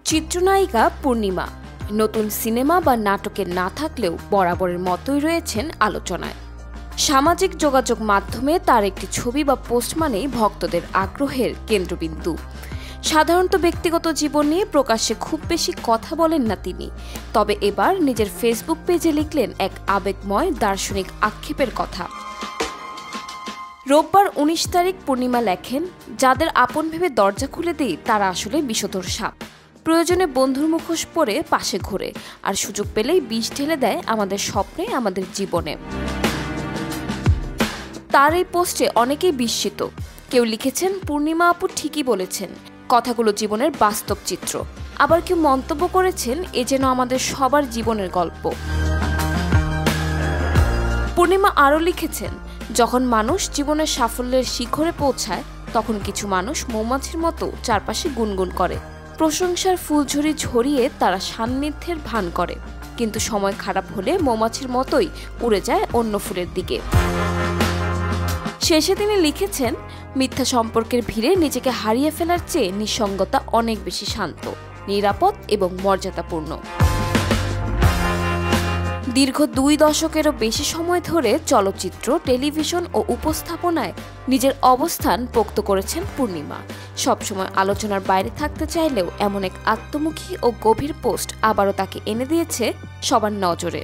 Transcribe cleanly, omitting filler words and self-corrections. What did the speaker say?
চিত্রনায়িকা পূর্ণিমা নতুন সিনেমা বা নাটকে না থাকলেও বরাবরের মতোই রয়েছেন আলোচনায়। সামাজিক যোগাযোগ মাধ্যমে তার একটি ছবি বা পোস্ট মানেই ভক্তদের আগ্রহের কেন্দ্রবিন্দু। সাধারণত ব্যক্তিগত জীবন নিয়ে প্রকাশ্যে খুব বেশি কথা বলেন না তিনি, তবে এবার নিজের ফেসবুক পেজে লিখলেন এক আবেগময় দার্শনিক আক্ষেপের কথা। রোববার ১৯ তারিখ পূর্ণিমা লেখেন, যাদের আপন ভেবে দরজা খুলে দিই তারা আসলে বিষধর সাপ। প্রয়োজনে বন্ধুর মুখোশ পরে পাশে ঘোরে, আর সুযোগ পেলেই বিষ ঢেলে দেয় আমাদের স্বপ্নে, আমাদের জীবনে। তার এই পোস্টে অনেকেই বিস্মিত। কেউ লিখেছেন, পূর্ণিমা আপু ঠিকই বলেছেন, কথাগুলো জীবনের বাস্তব চিত্র। আবার কেউ মন্তব্য করেছেন, এ যেন আমাদের সবার জীবনের গল্প। পূর্ণিমা আরও লিখেছেন, যখন মানুষ জীবনের সাফল্যের শিখরে পৌঁছায় তখন কিছু মানুষ মৌমাছির মতো চারপাশে গুনগুন করে, প্রশংসার ফুলঝুরি ঝরিয়ে তারা সান্নিধ্যের ভান করে, কিন্তু সময় খারাপ হলে মৌমাছির মতোই উড়ে যায় অন্য ফুলের দিকে। শেষে তিনি লিখেছেন, মিথ্যা সম্পর্কের ভিড়ে নিজেকে হারিয়ে ফেলার চেয়ে নিঃসঙ্গতা অনেক বেশি শান্ত, নিরাপদ এবং মর্যাদাপূর্ণ। দীর্ঘ ২ দশকেরও বেশি সময় ধরে চলচ্চিত্র, টেলিভিশন ও উপস্থাপনায় নিজের অবস্থান পোক্ত করেছেন পূর্ণিমা। সবসময় আলোচনার বাইরে থাকতে চাইলেও এমন এক আত্মমুখী ও গভীর পোস্ট আবারও তাকে এনে দিয়েছে সবার নজরে।